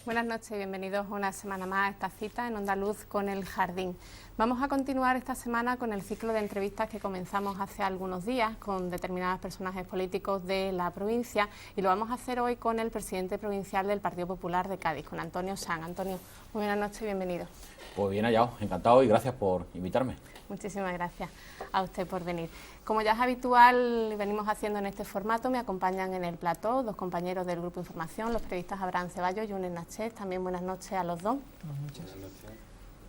Buenas noches y bienvenidos una semana más a esta cita en Onda Luz con El Jardín. Vamos a continuar esta semana con el ciclo de entrevistas que comenzamos hace algunos días con determinados personajes políticos de la provincia y lo vamos a hacer hoy con el presidente provincial del Partido Popular de Cádiz, con Antonio Sanz. Antonio, muy buenas noches y bienvenido. Pues bien hallado, encantado y gracias por invitarme. Muchísimas gracias a usted por venir. Como ya es habitual, venimos haciendo en este formato, me acompañan en el plató dos compañeros del Grupo Información, los periodistas Abraham Ceballos y Yunes Nachez. También buenas noches a los dos. Buenas noches.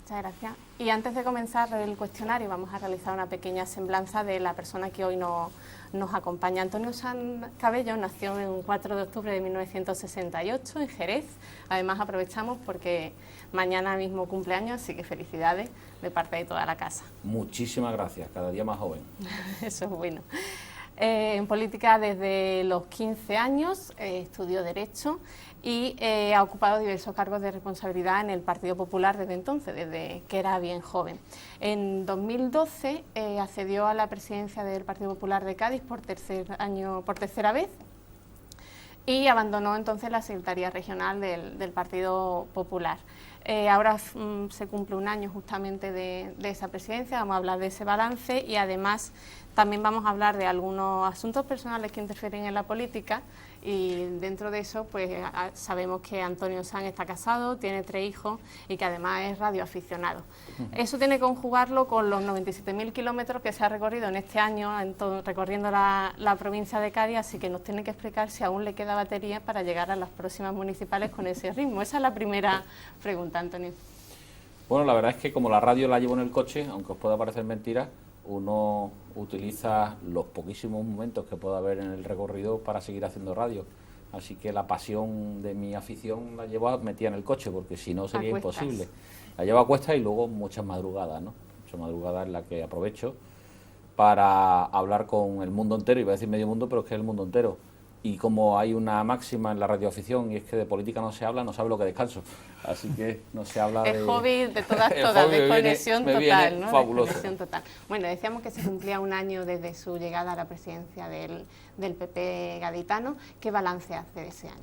Muchas gracias. Y antes de comenzar el cuestionario, vamos a realizar una pequeña semblanza de la persona que hoy nos acompaña. Antonio Sanz Cabello nació el 4 de octubre de 1968 en Jerez. Además, aprovechamos porque mañana mismo cumpleaños, así que felicidades de parte de toda la casa. Muchísimas gracias, cada día más joven. Eso es bueno. En política desde los 15 años, estudió Derecho y ha ocupado diversos cargos de responsabilidad en el Partido Popular desde entonces, desde que era bien joven. En 2012 accedió a la presidencia del Partido Popular de Cádiz por tercera vez y abandonó entonces la Secretaría Regional del Partido Popular. Ahora se cumple un año justamente de esa presidencia, vamos a hablar de ese balance y además también vamos a hablar de algunos asuntos personales que interfieren en la política y dentro de eso pues sabemos que Antonio Sanz está casado, tiene 3 hijos y que además es radioaficionado. Eso tiene que conjugarlo con los 97.000 kilómetros que se ha recorrido en este año recorriendo la provincia de Cádiz, así que nos tiene que explicar si aún le queda batería para llegar a las próximas municipales con ese ritmo. Esa es la primera pregunta, Antonio. Bueno, la verdad es que como la radio la llevo en el coche, aunque os pueda parecer mentira, uno utiliza los poquísimos momentos que pueda haber en el recorrido para seguir haciendo radio. Así que la pasión de mi afición la llevo metida en el coche, porque si no sería imposible. La llevo a cuestas y luego muchas madrugadas, ¿no? Muchas madrugadas en las que aprovecho para hablar con el mundo entero, iba a decir medio mundo, pero es que es el mundo entero. Y como hay una máxima en la radioafición y es que de política no se habla, no sabe lo que descanso. Así que no se habla de... Es hobby de todas, de conexión total, ¿no? Fabuloso. De conexión total. Bueno, decíamos que se cumplía un año desde su llegada a la presidencia del PP gaditano. ¿Qué balance hace de ese año?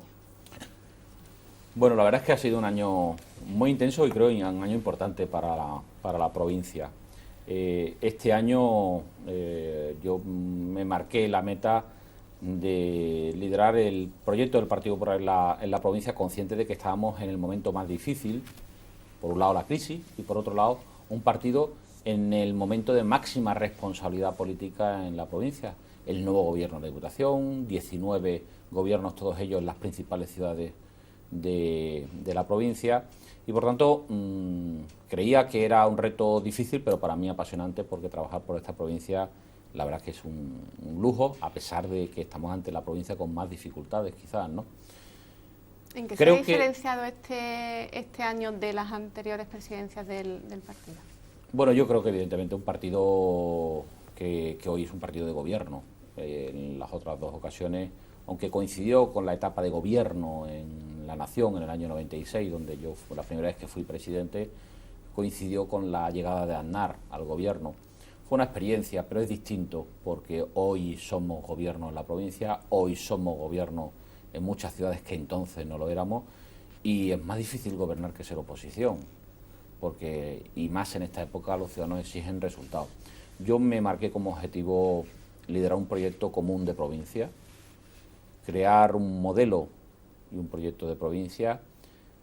Bueno, la verdad es que ha sido un año muy intenso y creo un año importante para la provincia. Este año yo me marqué la meta de liderar el proyecto del Partido Popular en la provincia, consciente de que estábamos en el momento más difícil, por un lado la crisis y por otro lado un partido en el momento de máxima responsabilidad política en la provincia. El nuevo gobierno de Diputación, 19 gobiernos, todos ellos en las principales ciudades de la provincia y por tanto creía que era un reto difícil, pero para mí apasionante, porque trabajar por esta provincia la verdad es que es un lujo, a pesar de que estamos ante la provincia con más dificultades, quizás, ¿no? ¿En qué se ha diferenciado este año de las anteriores presidencias del partido? Bueno, yo creo que evidentemente un partido que hoy es un partido de gobierno. En las otras 2 ocasiones, aunque coincidió con la etapa de gobierno en la Nación en el año 96, donde yo fue la primera vez que fui presidente, coincidió con la llegada de Aznar al gobierno. Fue una experiencia, pero es distinto, porque hoy somos gobierno en la provincia, hoy somos gobierno en muchas ciudades que entonces no lo éramos, y es más difícil gobernar que ser oposición, porque, y más en esta época, los ciudadanos exigen resultados. Yo me marqué como objetivo liderar un proyecto común de provincia, crear un modelo y un proyecto de provincia.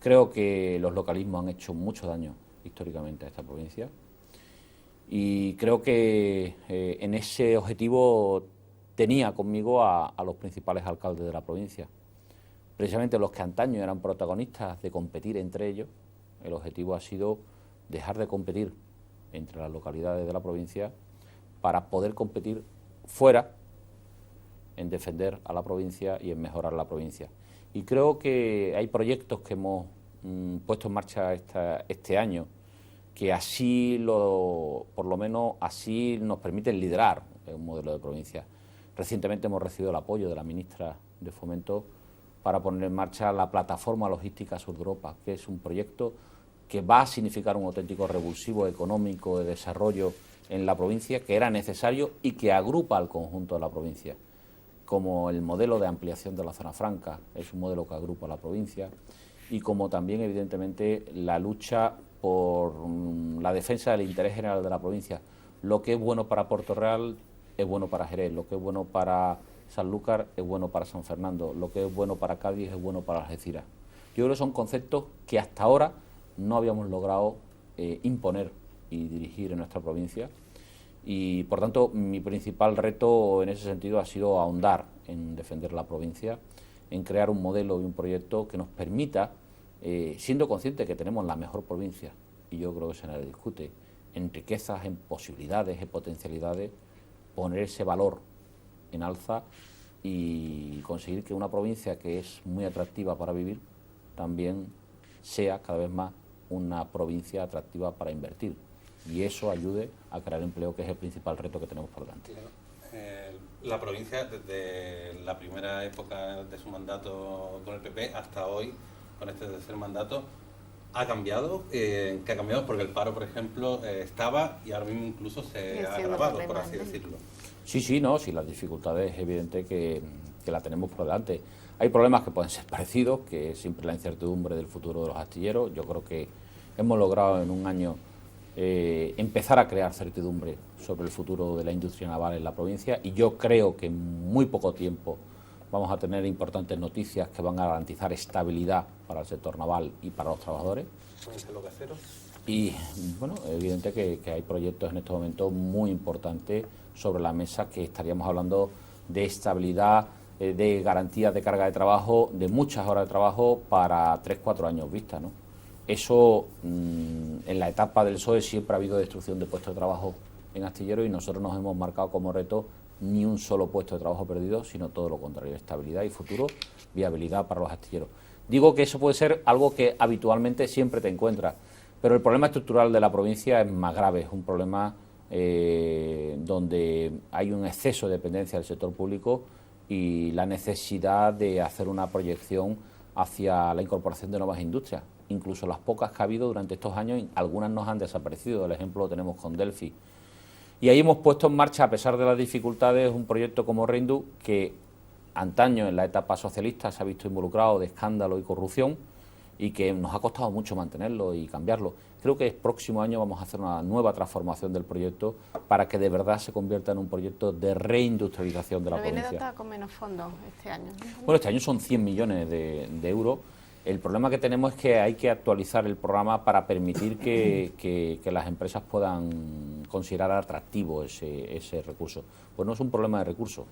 Creo que los localismos han hecho mucho daño históricamente a esta provincia. Y creo que en ese objetivo tenía conmigo a los principales alcaldes de la provincia. Precisamente los que antaño eran protagonistas de competir entre ellos, el objetivo ha sido dejar de competir entre las localidades de la provincia para poder competir fuera en defender a la provincia y en mejorar la provincia. Y creo que hay proyectos que hemos puesto en marcha este año, que así por lo menos así nos permiten liderar un modelo de provincia. Recientemente hemos recibido el apoyo de la ministra de Fomento para poner en marcha la plataforma logística Sur de Europa, que es un proyecto que va a significar un auténtico revulsivo económico de desarrollo en la provincia, que era necesario y que agrupa al conjunto de la provincia, como el modelo de ampliación de la zona franca, es un modelo que agrupa a la provincia, y como también, evidentemente, la lucha por la defensa del interés general de la provincia. Lo que es bueno para Puerto Real es bueno para Jerez, lo que es bueno para Sanlúcar es bueno para San Fernando, lo que es bueno para Cádiz es bueno para Algeciras. Yo creo que son conceptos que hasta ahora no habíamos logrado imponer y dirigir en nuestra provincia, y por tanto mi principal reto en ese sentido ha sido ahondar en defender la provincia, en crear un modelo y un proyecto que nos permita, siendo consciente que tenemos la mejor provincia, y yo creo que se nos discute, en riquezas, en posibilidades, en potencialidades, poner ese valor en alza y conseguir que una provincia que es muy atractiva para vivir también sea cada vez más una provincia atractiva para invertir, y eso ayude a crear empleo, que es el principal reto que tenemos por delante. La provincia, desde la primera época de su mandato con el PP hasta hoy, con este tercer mandato, ha cambiado. ¿Qué ha cambiado? Porque el paro, por ejemplo, estaba y ahora mismo incluso se ha agravado, por así decirlo. Sí, las dificultades es evidente que la tenemos por delante. Hay problemas que pueden ser parecidos, que es siempre la incertidumbre del futuro de los astilleros. Yo creo que hemos logrado en un año empezar a crear certidumbre sobre el futuro de la industria naval en la provincia, y yo creo que en muy poco tiempo vamos a tener importantes noticias que van a garantizar estabilidad para el sector naval y para los trabajadores. Y bueno, es evidente que hay proyectos en estos momentos muy importantes sobre la mesa, que estaríamos hablando de estabilidad, de garantías de carga de trabajo, de muchas horas de trabajo para 3-4 años vista, ¿no? Eso, en la etapa del PSOE siempre ha habido destrucción de puestos de trabajo en astilleros, y nosotros nos hemos marcado como reto ni un solo puesto de trabajo perdido, sino todo lo contrario, estabilidad y futuro, viabilidad para los astilleros. Digo que eso puede ser algo que habitualmente siempre te encuentras, pero el problema estructural de la provincia es más grave, es un problema donde hay un exceso de dependencia del sector público y la necesidad de hacer una proyección hacia la incorporación de nuevas industrias. Incluso las pocas que ha habido durante estos años, algunas nos han desaparecido. El ejemplo lo tenemos con Delphi. Y ahí hemos puesto en marcha, a pesar de las dificultades, un proyecto como Reindu, que antaño en la etapa socialista se ha visto involucrado de escándalo y corrupción, y que nos ha costado mucho mantenerlo y cambiarlo. Creo que el próximo año vamos a hacer una nueva transformación del proyecto para que de verdad se convierta en un proyecto de reindustrialización de la provincia. ¿Viene dotado con menos fondos este año? Bueno, este año son 100 millones de euros. El problema que tenemos es que hay que actualizar el programa para permitir que las empresas puedan considerar atractivo ese recurso. Pues no es un problema de recursos,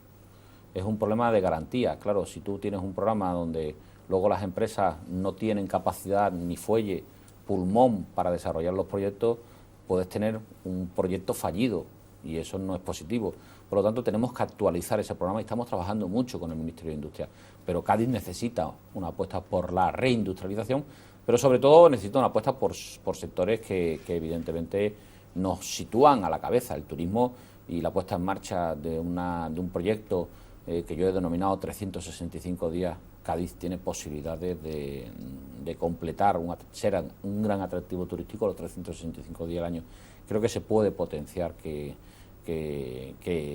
es un problema de garantía. Claro, si tú tienes un programa donde luego las empresas no tienen capacidad ni fuelle, pulmón para desarrollar los proyectos, puedes tener un proyecto fallido, y eso no es positivo. Por lo tanto, tenemos que actualizar ese programa y estamos trabajando mucho con el Ministerio de Industria. Pero Cádiz necesita una apuesta por la reindustrialización, pero sobre todo necesita una apuesta por sectores que evidentemente nos sitúan a la cabeza. El turismo y la puesta en marcha de un proyecto que yo he denominado 365 días. Cádiz tiene posibilidades de completar, ser un gran atractivo turístico los 365 días al año. Creo que se puede potenciar que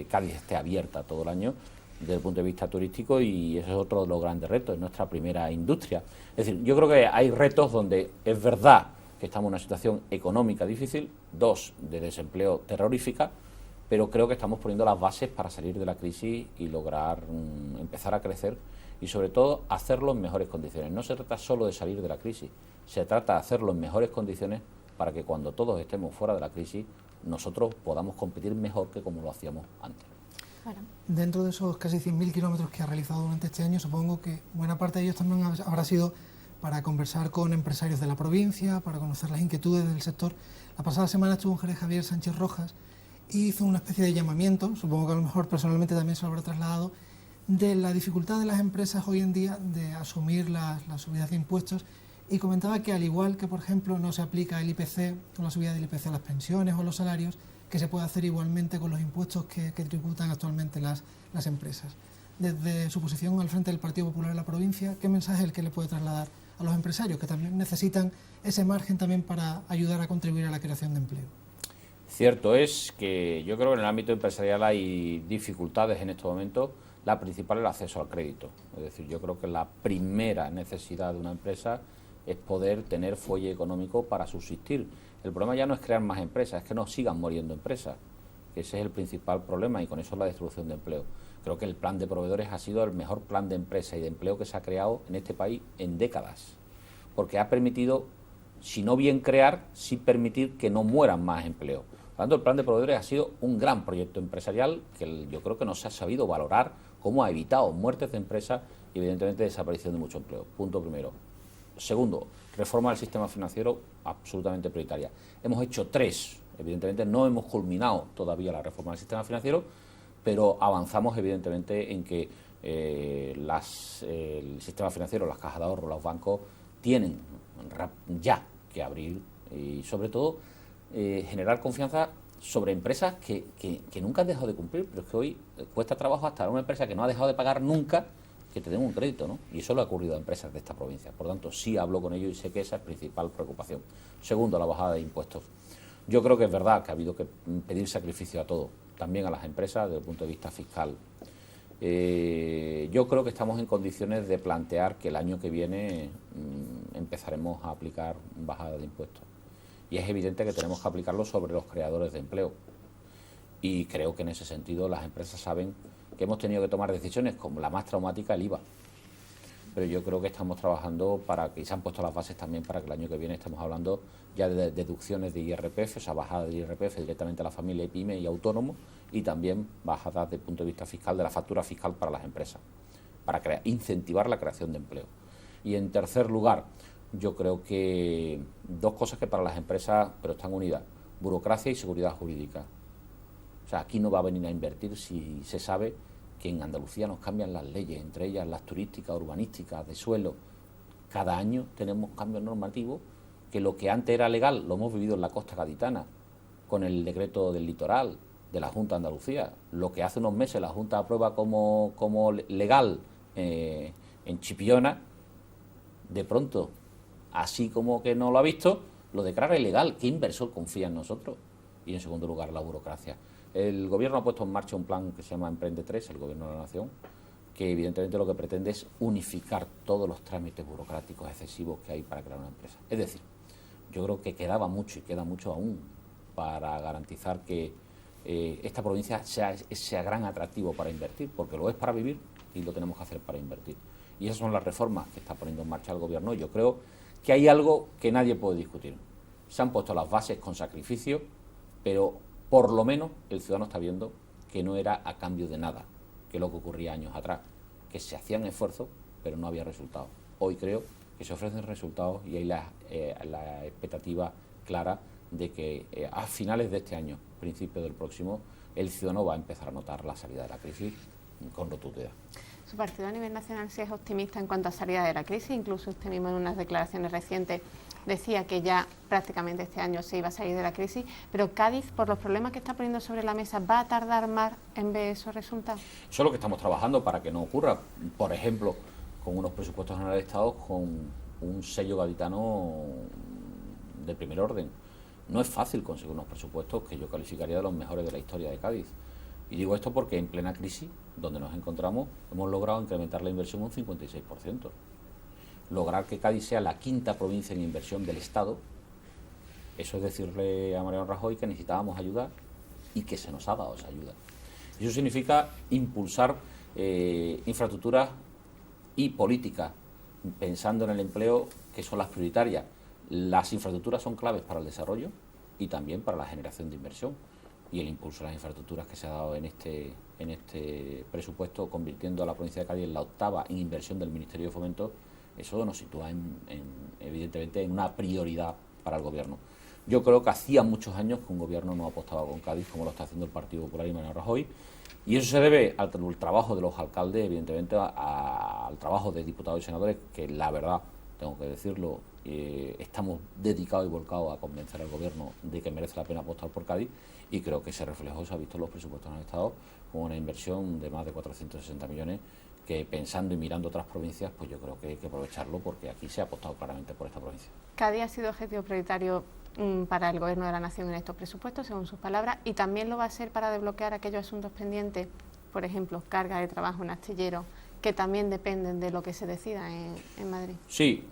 Cádiz esté abierta todo el año desde el punto de vista turístico, y ese es otro de los grandes retos, es nuestra primera industria. Es decir, yo creo que hay retos donde es verdad que estamos en una situación económica difícil, de desempleo terrorífica, pero creo que estamos poniendo las bases para salir de la crisis y lograr empezar a crecer, y sobre todo hacerlo en mejores condiciones. No se trata solo de salir de la crisis, se trata de hacerlo en mejores condiciones para que cuando todos estemos fuera de la crisis nosotros podamos competir mejor que como lo hacíamos antes. Dentro de esos casi 100.000 kilómetros que ha realizado durante este año, supongo que buena parte de ellos también habrá sido para conversar con empresarios de la provincia, para conocer las inquietudes del sector. La pasada semana estuvo en Jerez Javier Sánchez Rojas y hizo una especie de llamamiento, supongo que a lo mejor personalmente también se lo habrá trasladado, de la dificultad de las empresas hoy en día de asumir las subidas de impuestos y comentaba que al igual que, por ejemplo, no se aplica el IPC o la subida del IPC a las pensiones o a los salarios, que se puede hacer igualmente con los impuestos que tributan actualmente las empresas. Desde su posición al frente del Partido Popular en la provincia, ¿qué mensaje es el que le puede trasladar a los empresarios que también necesitan ese margen también para ayudar a contribuir a la creación de empleo? Cierto es que yo creo que en el ámbito empresarial hay dificultades en estos momentos. La principal es el acceso al crédito. Es decir, yo creo que la primera necesidad de una empresa es poder tener fuelle económico para subsistir. El problema ya no es crear más empresas, es que no sigan muriendo empresas. Ese es el principal problema y con eso la destrucción de empleo. Creo que el plan de proveedores ha sido el mejor plan de empresa y de empleo que se ha creado en este país en décadas, porque ha permitido, si no bien crear, sí permitir que no mueran más empleos. Por lo tanto, el plan de proveedores ha sido un gran proyecto empresarial que yo creo que no se ha sabido valorar, cómo ha evitado muertes de empresas y evidentemente desaparición de mucho empleo. Punto primero. Segundo, reforma del sistema financiero absolutamente prioritaria. Hemos hecho 3, evidentemente no hemos culminado todavía la reforma del sistema financiero, pero avanzamos evidentemente en que el sistema financiero, las cajas de ahorro, los bancos tienen ya que abrir y sobre todo generar confianza sobre empresas que nunca han dejado de cumplir, pero es que hoy cuesta trabajo hasta una empresa que no ha dejado de pagar nunca que te den un crédito, ¿no? Y eso le ha ocurrido a empresas de esta provincia. Por lo tanto, sí hablo con ellos y sé que esa es la principal preocupación. Segundo, la bajada de impuestos. Yo creo que es verdad que ha habido que pedir sacrificio a todo, también a las empresas desde el punto de vista fiscal. Yo creo que estamos en condiciones de plantear que el año que viene empezaremos a aplicar bajada de impuestos. Y es evidente que tenemos que aplicarlo sobre los creadores de empleo. Y creo que en ese sentido las empresas saben que hemos tenido que tomar decisiones como la más traumática, el IVA. Pero yo creo que estamos trabajando para que, y se han puesto las bases también para que el año que viene estemos hablando ya de deducciones de IRPF, o sea, bajada de IRPF directamente a la familia y pyme y autónomos, y también bajadas desde el punto de vista fiscal, de la factura fiscal para las empresas, para incentivar la creación de empleo. Y en tercer lugar, yo creo que 2 cosas que para las empresas, pero están unidas, burocracia y seguridad jurídica. O sea, aquí no va a venir a invertir si se sabe que en Andalucía nos cambian las leyes, entre ellas las turísticas, urbanísticas, de suelo. Cada año tenemos cambios normativos que lo que antes era legal lo hemos vivido en la costa gaditana, con el decreto del litoral de la Junta de Andalucía. Lo que hace unos meses la Junta aprueba como legal en Chipiona, de pronto, así como que no lo ha visto, lo declara ilegal. ¿Qué inversor confía en nosotros? Y en segundo lugar, la burocracia. El Gobierno ha puesto en marcha un plan que se llama Emprende 3, el Gobierno de la Nación, que evidentemente lo que pretende es unificar todos los trámites burocráticos excesivos que hay para crear una empresa. Es decir, yo creo que quedaba mucho y queda mucho aún para garantizar que esta provincia sea gran atractivo para invertir, porque lo es para vivir y lo tenemos que hacer para invertir. Y esas son las reformas que está poniendo en marcha el Gobierno. Yo creo que hay algo que nadie puede discutir. Se han puesto las bases con sacrificio, pero por lo menos el ciudadano está viendo que no era a cambio de nada, que es lo que ocurría años atrás, que se hacían esfuerzos, pero no había resultados. Hoy creo que se ofrecen resultados y hay la expectativa clara de que a finales de este año, principios del próximo, el ciudadano va a empezar a notar la salida de la crisis con rotundidad. Su partido a nivel nacional sí es optimista en cuanto a salida de la crisis, incluso usted mismo en unas declaraciones recientes decía que ya prácticamente este año se iba a salir de la crisis, pero Cádiz, por los problemas que está poniendo sobre la mesa, ¿va a tardar más en ver esos resultados? Eso es lo que estamos trabajando para que no ocurra, por ejemplo, con unos presupuestos generales de Estado con un sello gaditano de primer orden. No es fácil conseguir unos presupuestos que yo calificaría de los mejores de la historia de Cádiz. Y digo esto porque en plena crisis, donde nos encontramos, hemos logrado incrementar la inversión un 56%. Lograr que Cádiz sea la 5ª provincia en inversión del Estado, eso es decirle a Mariano Rajoy que necesitábamos ayuda y que se nos ha dado esa ayuda. Y eso significa impulsar infraestructuras y políticas, pensando en el empleo, que son las prioritarias. Las infraestructuras son claves para el desarrollo y también para la generación de inversión. Y el impulso a las infraestructuras que se ha dado en este presupuesto, convirtiendo a la provincia de Cádiz en la 8ª en inversión del Ministerio de Fomento, eso nos sitúa evidentemente en una prioridad para el Gobierno. Yo creo que hacía muchos años que un Gobierno no apostaba con Cádiz como lo está haciendo el Partido Popular y Mariano Rajoy, y eso se debe al trabajo de los alcaldes, evidentemente al trabajo de diputados y senadores, que la verdad, tengo que decirlo, estamos dedicados y volcados a convencer al Gobierno de que merece la pena apostar por Cádiz, y creo que ese reflejo se ha visto en los presupuestos del Estado con una inversión de más de 460 millones que, pensando y mirando otras provincias, pues yo creo que hay que aprovecharlo, porque aquí se ha apostado claramente por esta provincia. Cádiz ha sido objetivo prioritario para el Gobierno de la Nación en estos presupuestos, según sus palabras, y también lo va a ser para desbloquear aquellos asuntos pendientes, por ejemplo, carga de trabajo en astilleros, que también dependen de lo que se decida en Madrid. Sí,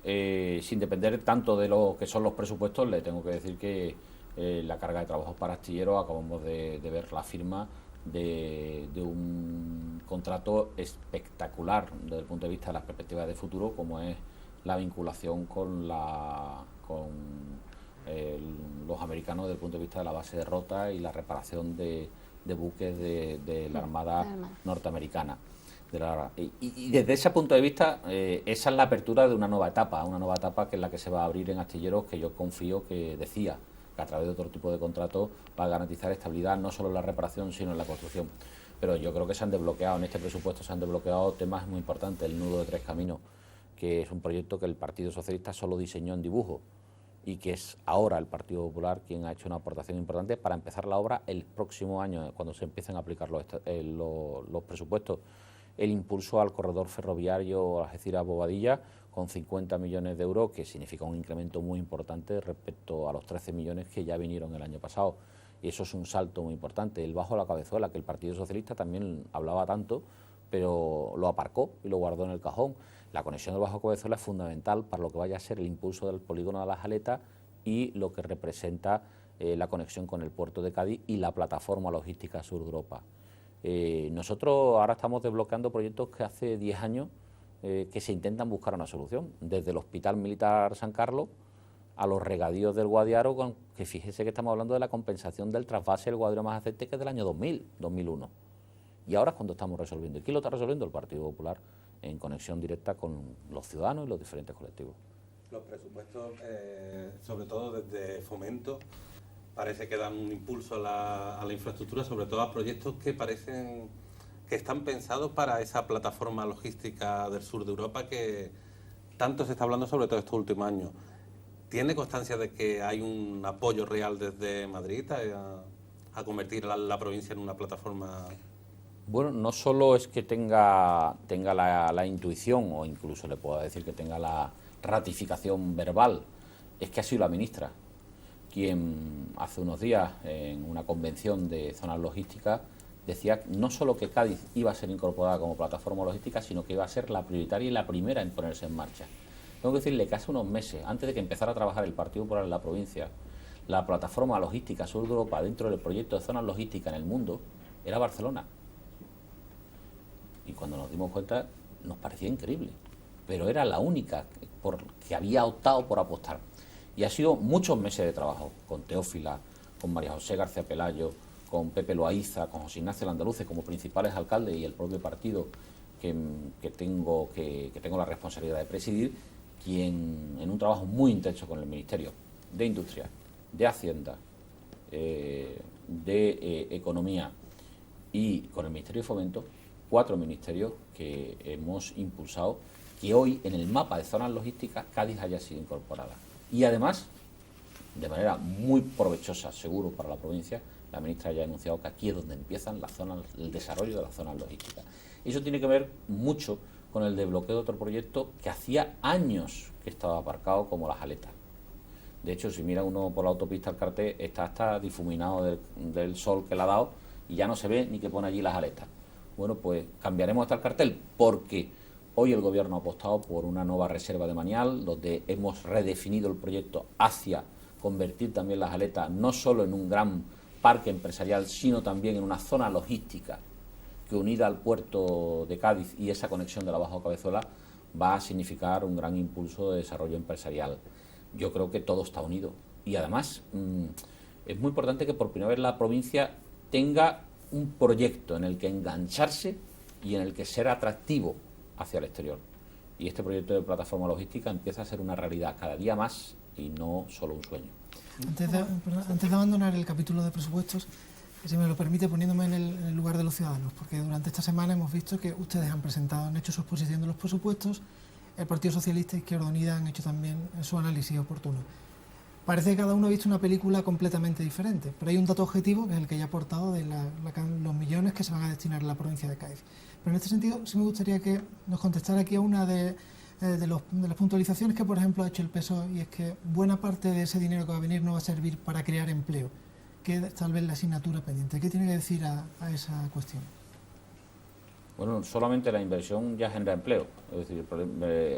sin depender tanto de lo que son los presupuestos, le tengo que decir que la carga de trabajo para astilleros, acabamos de ver la firma de un contrato espectacular desde el punto de vista de las perspectivas de futuro, como es la vinculación con los americanos desde el punto de vista de la base de Rota y la reparación de buques de la Armada norteamericana. Y desde ese punto de vista, esa es la apertura de una nueva etapa que es la que se va a abrir en astilleros, que yo confío que decía que a través de otro tipo de contratos va a garantizar estabilidad no solo en la reparación, sino en la construcción. Pero yo creo que se han desbloqueado, en este presupuesto se han desbloqueado temas muy importantes. El nudo de Tres Caminos, que es un proyecto que el Partido Socialista solo diseñó en dibujo, y que es ahora el Partido Popular quien ha hecho una aportación importante para empezar la obra el próximo año, cuando se empiecen a aplicar los presupuestos. El impulso al corredor ferroviario Algeciras-Bobadilla, con 50 millones de euros, que significa un incremento muy importante respecto a los 13 millones que ya vinieron el año pasado. Y eso es un salto muy importante. El Bajo la Cabezuela, que el Partido Socialista también hablaba tanto, pero lo aparcó y lo guardó en el cajón. La conexión del Bajo Cabezuela es fundamental para lo que vaya a ser el impulso del polígono de Las Aletas y lo que representa la conexión con el puerto de Cádiz y la plataforma logística Sur de Europa. Nosotros ahora estamos desbloqueando proyectos que hace 10 años que se intentan buscar una solución, desde el Hospital Militar San Carlos a los regadíos del Guadiaro, que fíjese que estamos hablando de la compensación del trasvase del Guadiaro más Aceite, que es del año 2001. Y ahora es cuando estamos resolviendo. ¿Y quién lo está resolviendo? El Partido Popular, en conexión directa con los ciudadanos y los diferentes colectivos. Los presupuestos, sobre todo desde Fomento, parece que dan un impulso a la infraestructura, sobre todo a proyectos que parecen que están pensados para esa plataforma logística del sur de Europa que tanto se está hablando, sobre todo estos últimos años. ¿Tiene constancia de que hay un apoyo real desde Madrid a convertir la provincia en una plataforma? Bueno, no solo es que tenga la intuición, o incluso le puedo decir que tenga la ratificación verbal, es que ha sido la ministra quien hace unos días en una convención de zonas logísticas decía no solo que Cádiz iba a ser incorporada como plataforma logística, sino que iba a ser la prioritaria y la primera en ponerse en marcha. Tengo que decirle que hace unos meses, antes de que empezara a trabajar el Partido Popular en la provincia, la plataforma logística Sur de Europa dentro del proyecto de zonas logísticas en el mundo era Barcelona. Y cuando nos dimos cuenta nos parecía increíble, pero era la única que había optado por apostar. Y ha sido muchos meses de trabajo con Teófila, con María José García Pelayo, con Pepe Loaiza, con José Ignacio Landaluce como principales alcaldes y el propio partido que tengo la responsabilidad de presidir, quien en un trabajo muy intenso con el Ministerio de Industria, de Hacienda, de Economía y con el Ministerio de Fomento, 4 ministerios que hemos impulsado que hoy en el mapa de zonas logísticas Cádiz haya sido incorporada. Y además, de manera muy provechosa, seguro para la provincia, la ministra ya ha anunciado que aquí es donde empiezan el desarrollo de las zonas logísticas. Eso tiene que ver mucho con el desbloqueo de otro proyecto que hacía años que estaba aparcado, como Las Aletas. De hecho, si mira uno por la autopista el cartel, está difuminado del sol que le ha dado y ya no se ve ni que pone allí Las Aletas. Bueno, pues cambiaremos hasta el cartel porque hoy el Gobierno ha apostado por una nueva reserva de Manial, donde hemos redefinido el proyecto hacia convertir también Las Aletas no solo en un gran parque empresarial, sino también en una zona logística que, unida al puerto de Cádiz y esa conexión de la Bajo Cabezuela, va a significar un gran impulso de desarrollo empresarial. Yo creo que todo está unido y además es muy importante que por primera vez la provincia tenga un proyecto en el que engancharse y en el que ser atractivo hacia el exterior. Y este proyecto de plataforma logística empieza a ser una realidad cada día más y no solo un sueño. Antes de abandonar el capítulo de presupuestos, si me lo permite, poniéndome en el lugar de los ciudadanos, porque durante esta semana hemos visto que ustedes han hecho su exposición de los presupuestos, el Partido Socialista e Izquierda Unida han hecho también su análisis oportuno. Parece que cada uno ha visto una película completamente diferente, pero hay un dato objetivo, que es el que ya he aportado, de los millones que se van a destinar a la provincia de Cádiz. Pero en este sentido sí me gustaría que nos contestara aquí a una de las puntualizaciones que, por ejemplo, ha hecho el PSOE, y es que buena parte de ese dinero que va a venir no va a servir para crear empleo, que es tal vez la asignatura pendiente. ¿Qué tiene que decir a esa cuestión? Bueno, solamente la inversión ya genera empleo, es decir,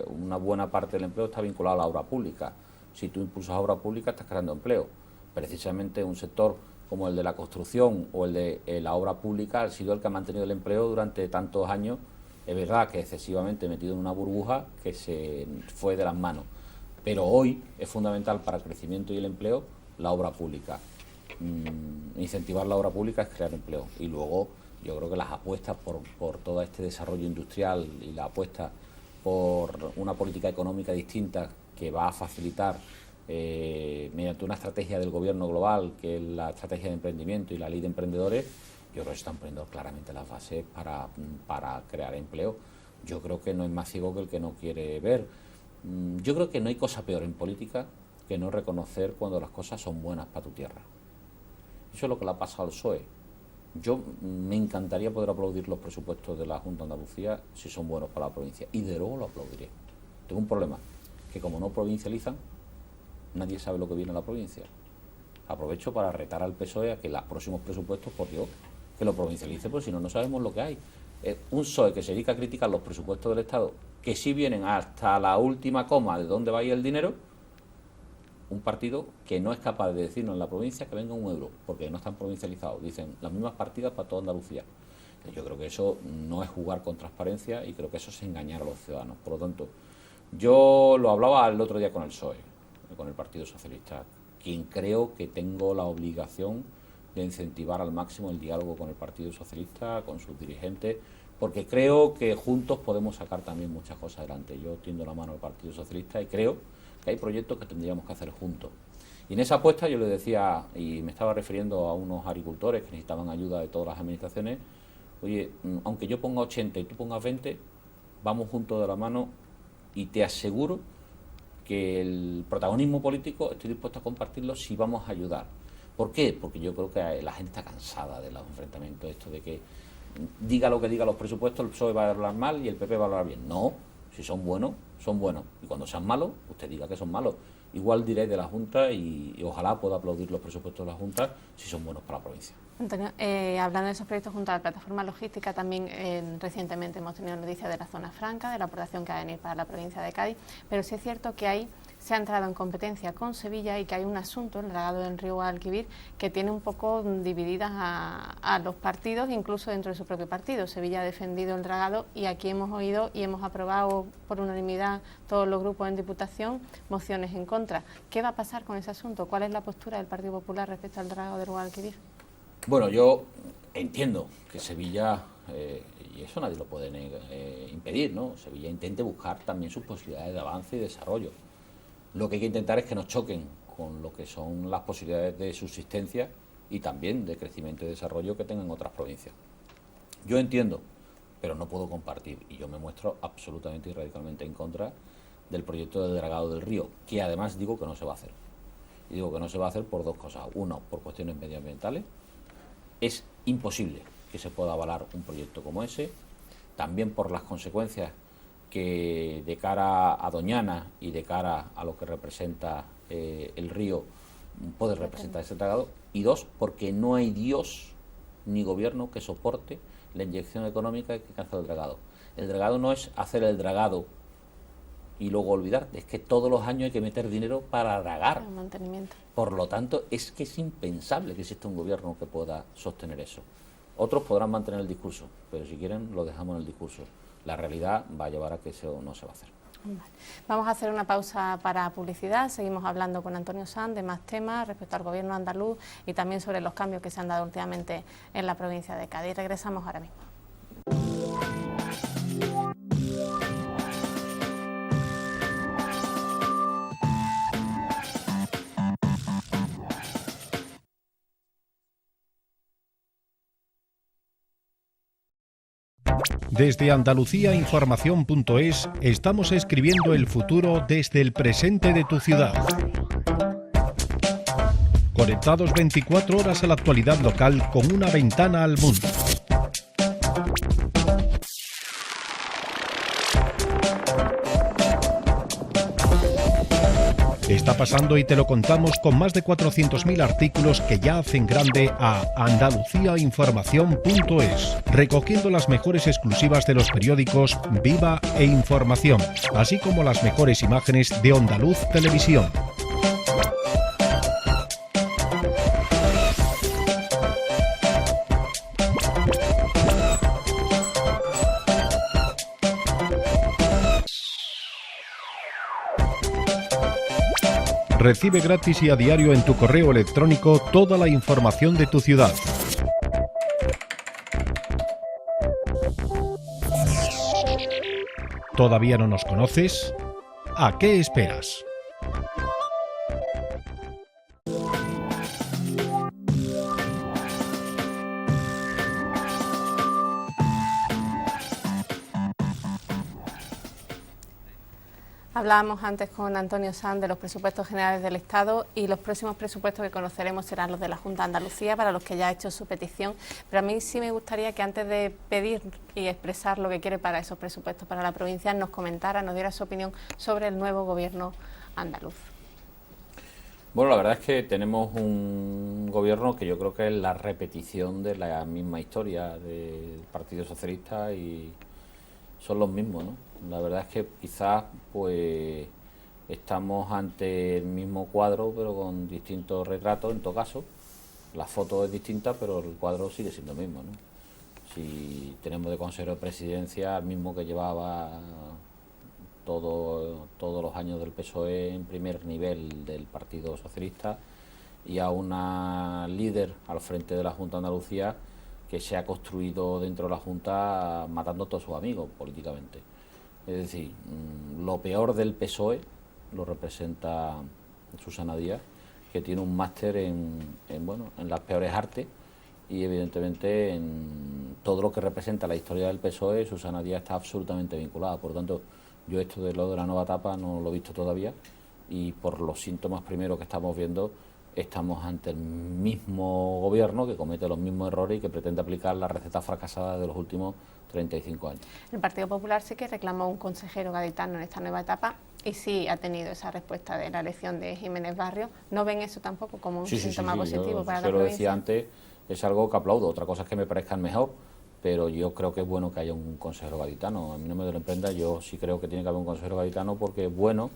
una buena parte del empleo está vinculada a la obra pública. Si tú impulsas obra pública estás creando empleo. Precisamente un sector como el de la construcción o el de la obra pública ha sido el que ha mantenido el empleo durante tantos años. Es verdad que excesivamente metido en una burbuja que se fue de las manos, pero hoy es fundamental para el crecimiento y el empleo la obra pública. Incentivar la obra pública es crear empleo, y luego yo creo que las apuestas por todo este desarrollo industrial y la apuesta por una política económica distinta que va a facilitar mediante una estrategia del gobierno global, que es la estrategia de emprendimiento y la ley de emprendedores, yo creo que se están poniendo claramente las bases para crear empleo. Yo creo que no es más ciego que el que no quiere ver. Yo creo que no hay cosa peor en política que no reconocer cuando las cosas son buenas para tu tierra. Eso es lo que le ha pasado al PSOE. Yo me encantaría poder aplaudir los presupuestos de la Junta de Andalucía si son buenos para la provincia, y de luego lo aplaudiré. Tengo un problema, que como no provincializan, nadie sabe lo que viene a la provincia. Aprovecho para retar al PSOE a que los próximos presupuestos, por Dios, que lo provincialice, porque si no, no sabemos lo que hay. Un PSOE que se dedica a criticar los presupuestos del Estado, que sí vienen hasta la última coma de dónde va a ir el dinero, un partido que no es capaz de decirnos en la provincia que venga un euro, porque no están provincializados. Dicen las mismas partidas para toda Andalucía. Yo creo que eso no es jugar con transparencia, y creo que eso es engañar a los ciudadanos. Por lo tanto, yo lo hablaba el otro día con el PSOE, con el Partido Socialista, quien creo que tengo la obligación de incentivar al máximo el diálogo con el Partido Socialista, con sus dirigentes, porque creo que juntos podemos sacar también muchas cosas adelante. Yo tiendo la mano al Partido Socialista y creo que hay proyectos que tendríamos que hacer juntos. Y en esa apuesta yo le decía, y me estaba refiriendo a unos agricultores que necesitaban ayuda de todas las administraciones: oye, aunque yo ponga 80 y tú pongas 20, vamos juntos de la mano, y te aseguro que el protagonismo político estoy dispuesto a compartirlo si vamos a ayudar. ¿Por qué? Porque yo creo que la gente está cansada de los enfrentamientos, esto de que diga lo que diga los presupuestos, el PSOE va a hablar mal y el PP va a hablar bien. No, si son buenos, son buenos. Y cuando sean malos, usted diga que son malos. Igual diré de la Junta, y ojalá pueda aplaudir los presupuestos de la Junta si son buenos para la provincia. Antonio, hablando de esos proyectos junto a la plataforma logística, también recientemente hemos tenido noticias de la zona franca, de la aportación que va a venir para la provincia de Cádiz, pero sí es cierto que se ha entrado en competencia con Sevilla, y que hay un asunto, el dragado del río Guadalquivir, que tiene un poco divididas a los partidos, incluso dentro de su propio partido. Sevilla ha defendido el dragado, y aquí hemos oído y hemos aprobado por unanimidad todos los grupos en Diputación mociones en contra. ¿Qué va a pasar con ese asunto? ¿Cuál es la postura del Partido Popular respecto al dragado del Guadalquivir? Bueno, yo entiendo que Sevilla, y eso nadie lo puede impedir, ¿no? Sevilla intente buscar también sus posibilidades de avance y desarrollo. Lo que hay que intentar es que no choquen con lo que son las posibilidades de subsistencia y también de crecimiento y desarrollo que tengan otras provincias. Yo entiendo, pero no puedo compartir, y yo me muestro absolutamente y radicalmente en contra del proyecto del dragado del río, que además digo que no se va a hacer. Y digo que no se va a hacer por dos cosas. Uno, por cuestiones medioambientales. Es imposible que se pueda avalar un proyecto como ese, también por las consecuencias que de cara a Doñana y de cara a lo que representa el río puede representar ese dragado, y dos, porque no hay Dios ni gobierno que soporte la inyección económica que alcanza el dragado. El dragado no es hacer el dragado y luego olvidar, es que todos los años hay que meter dinero para dragar. El mantenimiento. Por lo tanto, es que es impensable que exista un gobierno que pueda sostener eso. Otros podrán mantener el discurso, pero si quieren lo dejamos en el discurso. La realidad va a llevar a que eso no se va a hacer. Vale. Vamos a hacer una pausa para publicidad. Seguimos hablando con Antonio Sanz de más temas respecto al gobierno andaluz y también sobre los cambios que se han dado últimamente en la provincia de Cádiz. Regresamos ahora mismo. Desde andaluciainformación.es estamos escribiendo el futuro desde el presente de tu ciudad. Conectados 24 horas a la actualidad local con una ventana al mundo. Está pasando y te lo contamos con más de 400.000 artículos que ya hacen grande a andaluciainformación.es, recogiendo las mejores exclusivas de los periódicos Viva e Información, así como las mejores imágenes de Ondaluz Televisión. Recibe gratis y a diario en tu correo electrónico toda la información de tu ciudad. ¿Todavía no nos conoces? ¿A qué esperas? Hablábamos antes con Antonio Sanz de los presupuestos generales del Estado y los próximos presupuestos que conoceremos serán los de la Junta de Andalucía, para los que ya ha hecho su petición. Pero a mí sí me gustaría que antes de pedir y expresar lo que quiere para esos presupuestos para la provincia, nos comentara, nos diera su opinión sobre el nuevo gobierno andaluz. Bueno, la verdad es que tenemos un gobierno que yo creo que es la repetición de la misma historia del Partido Socialista y son los mismos, ¿no? La verdad es que quizás pues estamos ante el mismo cuadro pero con distintos retratos en todo caso. La foto es distinta pero el cuadro sigue siendo el mismo, ¿no? Si tenemos de consejero de presidencia al mismo que llevaba todos los años del PSOE en primer nivel del Partido Socialista y a una líder al frente de la Junta de Andalucía que se ha construido dentro de la Junta matando a todos sus amigos políticamente. Es decir, lo peor del PSOE lo representa Susana Díaz, que tiene un máster en las peores artes y evidentemente en todo lo que representa la historia del PSOE, Susana Díaz está absolutamente vinculada. Por lo tanto, yo esto de lo de la nueva etapa no lo he visto todavía y por los síntomas primeros que estamos viendo, estamos ante el mismo gobierno que comete los mismos errores y que pretende aplicar la receta fracasada de los últimos 35 años. El Partido Popular sí que reclamó un consejero gaditano en esta nueva etapa y sí ha tenido esa respuesta de la elección de Jiménez Barrio. ¿No ven eso tampoco como un síntoma positivo para la provincia? Yo lo decía antes, es algo que aplaudo. Otra cosa es que me parezcan mejor, pero yo creo que es bueno que haya un consejero gaditano. A mí no me duele en prenda, yo sí creo que tiene que haber un consejero gaditano porque es bueno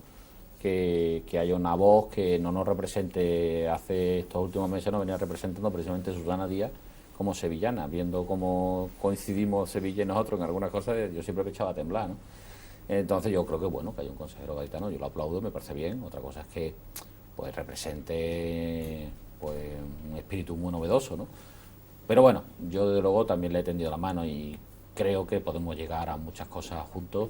que haya una voz que no nos represente. Hace estos últimos meses nos venía representando precisamente Susana Díaz como sevillana, viendo cómo coincidimos Sevilla y nosotros en algunas cosas, yo siempre me echaba a temblar, ¿no? Entonces yo creo que es bueno que haya un consejero gaditano, yo lo aplaudo, me parece bien. Otra cosa es que pues represente pues un espíritu muy novedoso, ¿no? Pero bueno, yo desde luego también le he tendido la mano y creo que podemos llegar a muchas cosas juntos.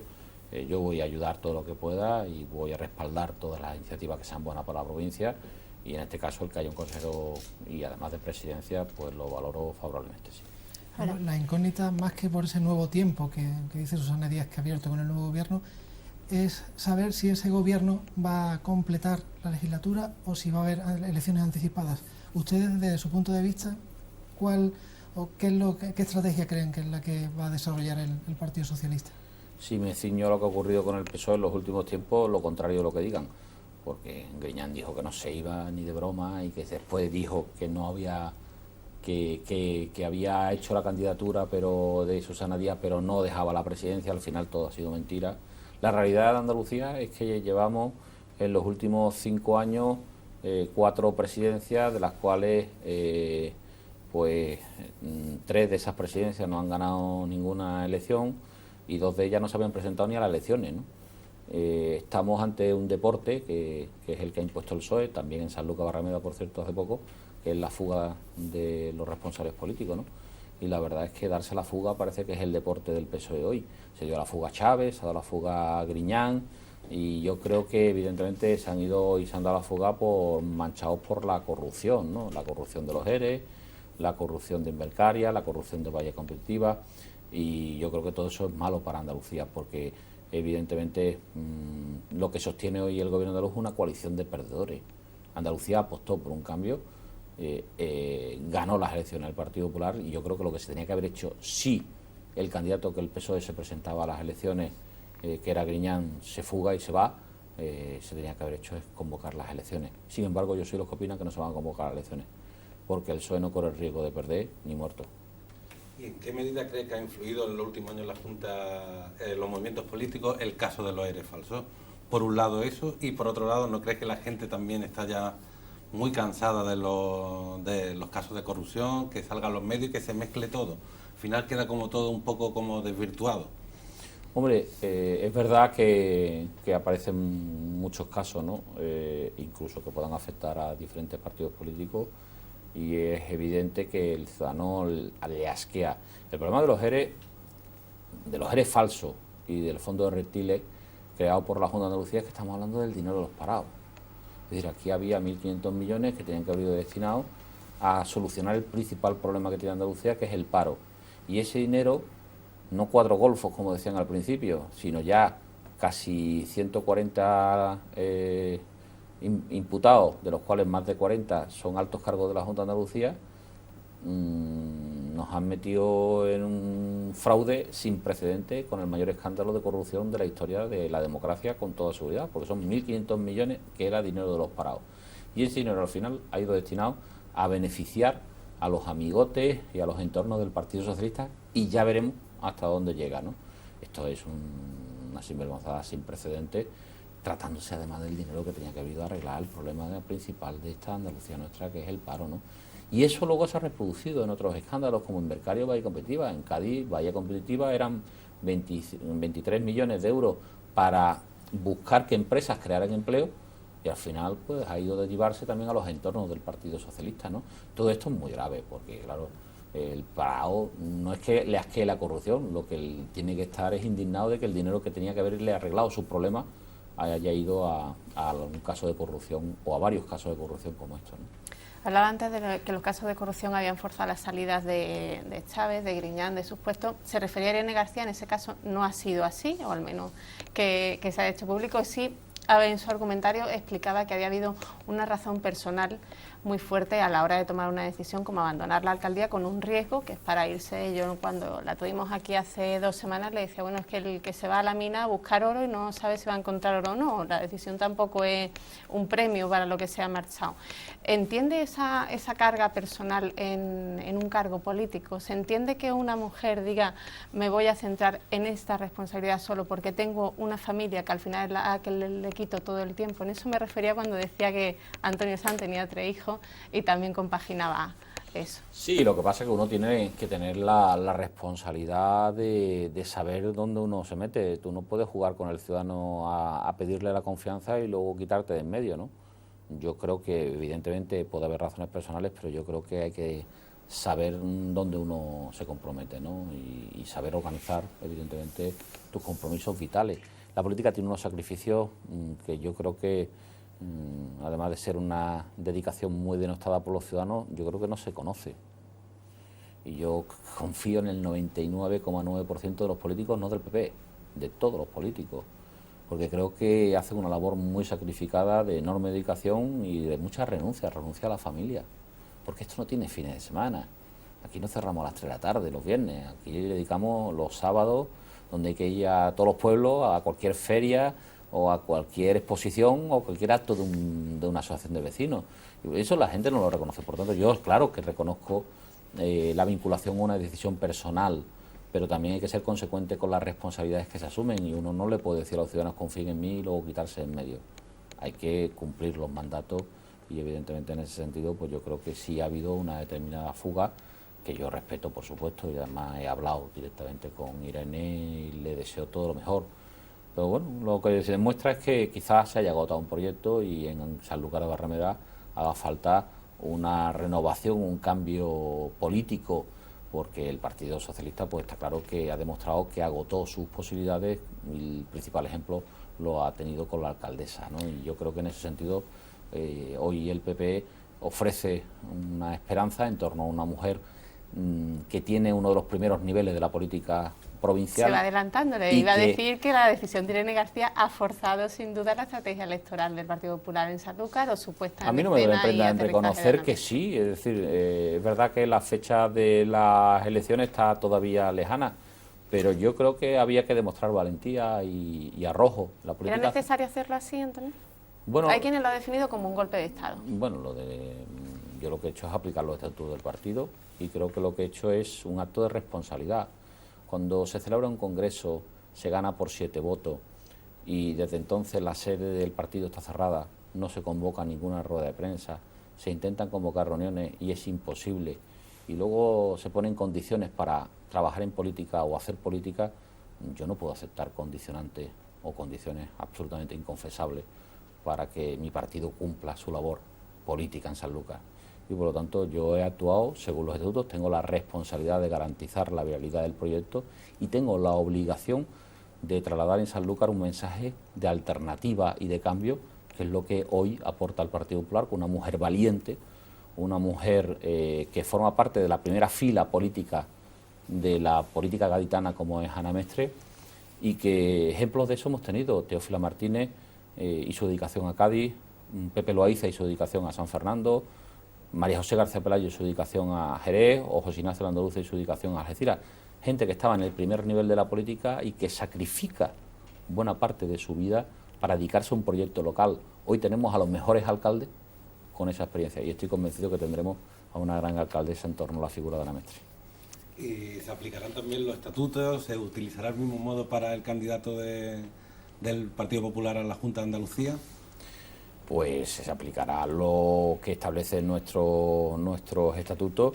Yo voy a ayudar todo lo que pueda y voy a respaldar todas las iniciativas que sean buenas para la provincia y en este caso el que haya un consejero y además de presidencia pues lo valoro favorablemente, sí. Bueno, la incógnita, más que por ese nuevo tiempo que dice Susana Díaz que ha abierto con el nuevo gobierno, es saber si ese gobierno va a completar la legislatura o si va a haber elecciones anticipadas. Ustedes, desde su punto de vista, ¿qué estrategia creen que es la que va a desarrollar el Partido Socialista? Si me ciño a lo que ha ocurrido con el PSOE en los últimos tiempos, lo contrario de lo que digan, porque Griñán dijo que no se iba ni de broma y que después dijo que no había que había hecho la candidatura pero de Susana Díaz pero no dejaba la presidencia. Al final todo ha sido mentira. La realidad de Andalucía es que llevamos en los últimos 5 años 4 presidencias, de las cuales 3 de esas presidencias no han ganado ninguna elección y 2 de ellas no se habían presentado ni a las elecciones, ¿no? Estamos ante un deporte que es el que ha impuesto el PSOE, también en Sanlúcar Barrameda, por cierto, hace poco, que es la fuga de los responsables políticos, ¿no? Y la verdad es que darse la fuga parece que es el deporte del PSOE hoy. Se dio la fuga a Chávez, se ha dado la fuga a Griñán y yo creo que evidentemente se han ido y se han dado la fuga manchados por la corrupción, ¿no? La corrupción de los ERE, la corrupción de Invercaria, la corrupción de Valle Competitiva. Y yo creo que todo eso es malo para Andalucía, porque evidentemente lo que sostiene hoy el gobierno andaluz es una coalición de perdedores. Andalucía apostó por un cambio, ganó las elecciones el Partido Popular, y yo creo que lo que se tenía que haber hecho, si el candidato que el PSOE se presentaba a las elecciones, que era Griñán, se fuga y se va, se tenía que haber hecho es convocar las elecciones. Sin embargo, yo soy los que opinan que no se van a convocar las elecciones, porque el PSOE no corre el riesgo de perder ni muerto. ¿Y en qué medida cree que ha influido en los últimos años la Junta, los movimientos políticos, el caso de los ERE falsos? Por un lado eso, y por otro lado, ¿no crees que la gente también está ya muy cansada de los casos de corrupción, que salgan los medios y que se mezcle todo? Al final queda como todo un poco como desvirtuado. Hombre, es verdad que aparecen muchos casos, ¿no? Incluso que puedan afectar a diferentes partidos políticos, y es evidente que el ciudadano le asquea. El problema de los ERE falsos y del fondo de reptiles creado por la Junta de Andalucía es que estamos hablando del dinero de los parados. Es decir, aquí había 1.500 millones que tenían que haber ido destinados a solucionar el principal problema que tiene Andalucía, que es el paro. Y ese dinero, no 4 golfos como decían al principio, sino ya casi 140 imputados, de los cuales más de 40 son altos cargos de la Junta de Andalucía, nos han metido en un fraude sin precedentes, con el mayor escándalo de corrupción de la historia de la democracia, con toda seguridad, porque son 1.500 millones que era dinero de los parados. Y ese dinero al final ha ido destinado a beneficiar a los amigotes y a los entornos del Partido Socialista, y ya veremos hasta dónde llega, ¿no? Esto es una sinvergonzada sin precedentes, tratándose además del dinero que tenía que haber ido a arreglar el problema principal de esta Andalucía nuestra, que es el paro, ¿no? Y eso luego se ha reproducido en otros escándalos, como en Mercario Bahía Competitiva. En Cádiz, Bahía Competitiva eran 23 millones de euros para buscar que empresas crearan empleo, y al final pues ha ido a derivarse también a los entornos del Partido Socialista, ¿no? Todo esto es muy grave, porque claro, el parado no es que le asquee la corrupción, lo que él tiene que estar es indignado de que el dinero que tenía que haberle arreglado sus problemas haya ido a un caso de corrupción, o a varios casos de corrupción como estos, ¿no? Hablaba antes de que los casos de corrupción habían forzado las salidas de Chávez, de Griñán, de sus puestos. Se refería a Irene García, en ese caso no ha sido así, o al menos que se ha hecho público. Sí, en su argumentario explicaba que había habido una razón personal muy fuerte a la hora de tomar una decisión como abandonar la alcaldía, con un riesgo que es para irse. Yo cuando la tuvimos aquí hace 2 semanas le decía, bueno, es que el que se va a la mina a buscar oro y no sabe si va a encontrar oro o no, la decisión tampoco es un premio para lo que se ha marchado. ¿Entiende esa carga personal en un cargo político? ¿Se entiende que una mujer diga, me voy a centrar en esta responsabilidad solo porque tengo una familia que al final es la que le quito todo el tiempo? En eso me refería cuando decía que Antonio Sanz tenía 3 hijos y también compaginaba eso. Sí, lo que pasa es que uno tiene que tener la responsabilidad de saber dónde uno se mete. Tú no puedes jugar con el ciudadano a pedirle la confianza y luego quitarte de en medio, ¿no? Yo creo que evidentemente puede haber razones personales, pero yo creo que hay que saber dónde uno se compromete, ¿no? Y saber organizar, evidentemente, tus compromisos vitales. La política tiene unos sacrificios que yo creo que, además de ser una dedicación muy denostada por los ciudadanos, yo creo que no se conoce. Y yo confío en el 99,9% de los políticos, no del PP, de todos los políticos, porque creo que hacen una labor muy sacrificada, de enorme dedicación y de mucha renuncia a la familia, porque esto no tiene fines de semana. Aquí no cerramos a las 3 de la tarde los viernes, aquí dedicamos los sábados, donde hay que ir a todos los pueblos, a cualquier feria o a cualquier exposición o cualquier acto de una asociación de vecinos. Y eso la gente no lo reconoce. Por tanto, yo claro que reconozco la vinculación a una decisión personal, pero también hay que ser consecuente con las responsabilidades que se asumen, y uno no le puede decir a los ciudadanos confíen en mí y luego quitarse en medio. Hay que cumplir los mandatos, y evidentemente en ese sentido pues yo creo que sí ha habido una determinada fuga, que yo respeto por supuesto, y además he hablado directamente con Irene y le deseo todo lo mejor. Pero bueno, lo que se demuestra es que quizás se haya agotado un proyecto y en Sanlúcar de Barrameda haga falta una renovación, un cambio político, porque el Partido Socialista pues está claro que ha demostrado que agotó sus posibilidades, y el principal ejemplo lo ha tenido con la alcaldesa, ¿no? Y yo creo que en ese sentido hoy el PP ofrece una esperanza en torno a una mujer que tiene uno de los primeros niveles de la política provincial. Se va adelantando, le iba a decir que la decisión de Irene García ha forzado sin duda la estrategia electoral del Partido Popular en Sanlúcar, o su puesta A mí no en me escena sorprende y en aterrizaje reconocer de que sí, es decir, es verdad que la fecha de las elecciones está todavía lejana, pero yo creo que había que demostrar valentía y arrojo. La política... ¿Era necesario hacerlo así, entonces? Bueno, hay quienes lo han definido como un golpe de Estado. Bueno, yo lo que he hecho es aplicar los estatutos del partido y creo que lo que he hecho es un acto de responsabilidad. Cuando se celebra un congreso, se gana por 7 votos y desde entonces la sede del partido está cerrada, no se convoca ninguna rueda de prensa, se intentan convocar reuniones y es imposible, y luego se ponen condiciones para trabajar en política o hacer política, yo no puedo aceptar condicionantes o condiciones absolutamente inconfesables para que mi partido cumpla su labor política en Sanlúcar. Y por lo tanto yo he actuado según los estatutos, tengo la responsabilidad de garantizar la viabilidad del proyecto y tengo la obligación de trasladar en Sanlúcar un mensaje de alternativa y de cambio, que es lo que hoy aporta el Partido Popular, con una mujer valiente, una mujer que forma parte de la primera fila política de la política gaditana como es Ana Mestre, y que ejemplos de eso hemos tenido. Teófila Martínez hizo dedicación a Cádiz, Pepe Loaiza hizo dedicación a San Fernando, María José García Pelayo hizo dedicación a Jerez, o José Ignacio Landaluce hizo dedicación a Algeciras. Gente que estaba en el primer nivel de la política y que sacrifica buena parte de su vida para dedicarse a un proyecto local. Hoy tenemos a los mejores alcaldes con esa experiencia y estoy convencido que tendremos a una gran alcaldesa en torno a la figura de Ana Mestre. ¿Y se aplicarán también los estatutos? ¿Se utilizará el mismo modo para el candidato del Partido Popular a la Junta de Andalucía? Pues se aplicará lo que establecen nuestros estatutos,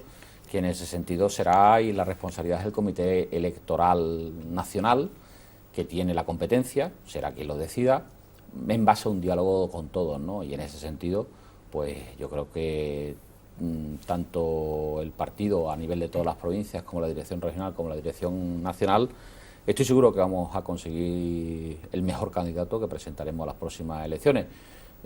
que en ese sentido será, y la responsabilidad del Comité Electoral Nacional, que tiene la competencia, será quien lo decida, en base a un diálogo con todos, ¿no? Y en ese sentido, pues yo creo que tanto el partido a nivel de todas las provincias, como la dirección regional, como la dirección nacional, estoy seguro que vamos a conseguir el mejor candidato que presentaremos a las próximas elecciones.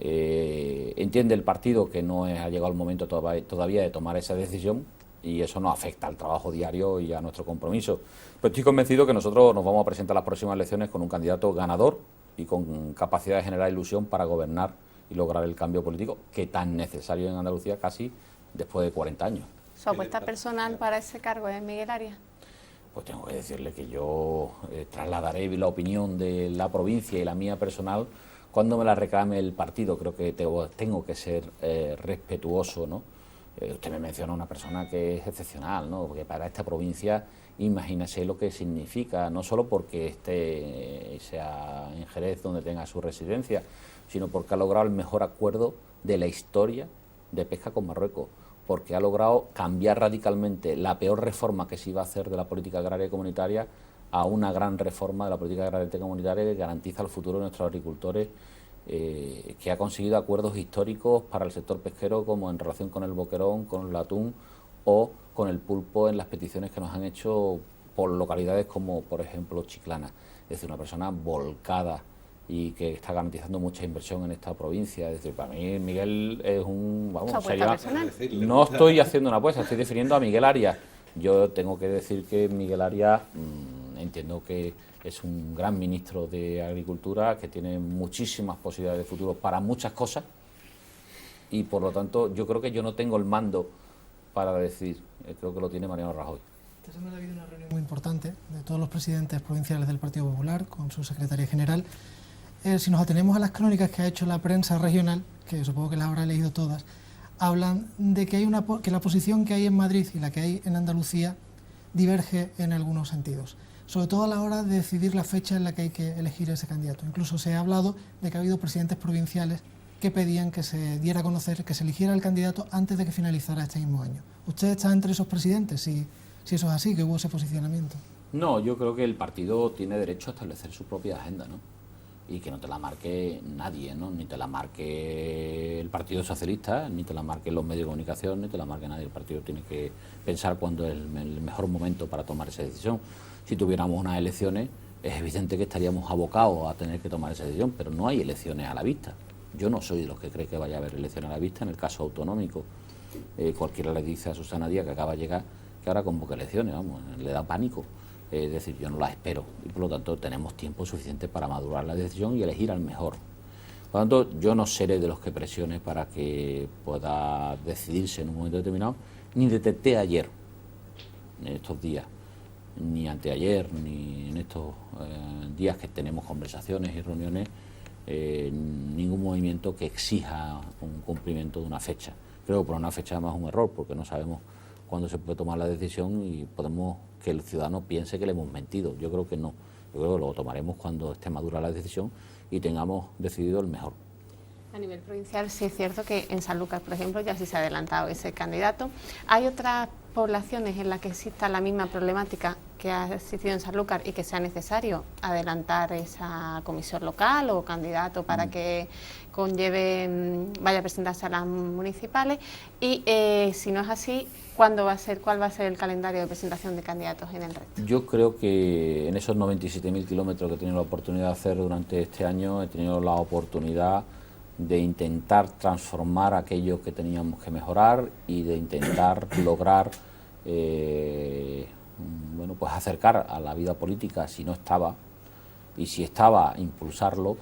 Entiende el partido que no ha llegado el momento todavía de tomar esa decisión y eso nos afecta al trabajo diario y a nuestro compromiso. Pero estoy convencido que nosotros nos vamos a presentar a las próximas elecciones con un candidato ganador y con capacidad de generar ilusión para gobernar y lograr el cambio político que tan necesario en Andalucía casi después de 40 años. ¿Su apuesta personal para ese cargo es Miguel Arias? Pues tengo que decirle que yo trasladaré la opinión de la provincia y la mía personal cuando me la reclame el partido. Creo que tengo que ser respetuoso, ¿no? Usted me menciona una persona que es excepcional, ¿no? Porque para esta provincia, imagínese lo que significa, no solo porque sea en Jerez donde tenga su residencia, sino porque ha logrado el mejor acuerdo de la historia de pesca con Marruecos, porque ha logrado cambiar radicalmente la peor reforma que se iba a hacer de la política agraria y comunitaria a una gran reforma de la política agraria y comunitaria que garantiza el futuro de nuestros agricultores, que ha conseguido acuerdos históricos para el sector pesquero, como en relación con el boquerón, con el atún o con el pulpo, en las peticiones que nos han hecho por localidades como, por ejemplo, Chiclana. Es decir, una persona volcada y que está garantizando mucha inversión en esta provincia. Es decir, para mí Miguel es un... no estoy haciendo una apuesta, estoy definiendo a Miguel Arias. Yo tengo que decir que Miguel Arias entiendo que es un gran ministro de Agricultura, que tiene muchísimas posibilidades de futuro para muchas cosas y por lo tanto yo creo que yo no tengo el mando para decir, creo que lo tiene Mariano Rajoy. Esta semana ha habido una reunión muy importante de todos los presidentes provinciales del Partido Popular con su secretaria general. Si nos atenemos a las crónicas que ha hecho la prensa regional, que supongo que las habrá leído todas, hablan de que que la posición que hay en Madrid y la que hay en Andalucía diverge en algunos sentidos, sobre todo a la hora de decidir la fecha en la que hay que elegir ese candidato. Incluso se ha hablado de que ha habido presidentes provinciales que pedían que se diera a conocer, que se eligiera el candidato antes de que finalizara este mismo año. ¿Usted está entre esos presidentes, si eso es así, que hubo ese posicionamiento? No, yo creo que el partido tiene derecho a establecer su propia agenda, ¿no? Y que no te la marque nadie, ¿no? Ni te la marque el Partido Socialista, ni te la marquen los medios de comunicación, ni te la marque nadie. El partido tiene que pensar cuándo es el mejor momento para tomar esa decisión. Si tuviéramos unas elecciones, es evidente que estaríamos abocados a tener que tomar esa decisión, pero no hay elecciones a la vista. Yo no soy de los que cree que vaya a haber elecciones a la vista. En el caso autonómico, cualquiera le dice a Susana Díaz, que acaba de llegar, que que ahora convoque elecciones, vamos, le da pánico. Es decir, yo no las espero y por lo tanto tenemos tiempo suficiente para madurar la decisión y elegir al mejor. Por lo tanto, yo no seré de los que presione para que pueda decidirse en un momento determinado, ni detecté ayer, en estos días, ni anteayer, ni en estos días que tenemos conversaciones y reuniones, ningún movimiento que exija un cumplimiento de una fecha. Creo que por una fecha además es un error, porque no sabemos cuándo se puede tomar la decisión y podemos que el ciudadano piense que le hemos mentido. Yo creo que no. Yo creo que lo tomaremos cuando esté madura la decisión y tengamos decidido el mejor. A nivel provincial sí es cierto que en Sanlúcar, por ejemplo, ya sí se ha adelantado ese candidato. ¿Hay otras poblaciones en las que exista la misma problemática que ha existido en Sanlúcar y que sea necesario adelantar esa comisión local o candidato para que vaya a presentarse a las municipales? Y si no es así, ¿cuál va a ser el calendario de presentación de candidatos en el resto? Yo creo que en esos 97.000 kilómetros que he tenido la oportunidad de hacer durante este año, he tenido la oportunidad de intentar transformar aquello que teníamos que mejorar y de intentar lograr pues acercar a la vida política, si no estaba, y si estaba, impulsarlo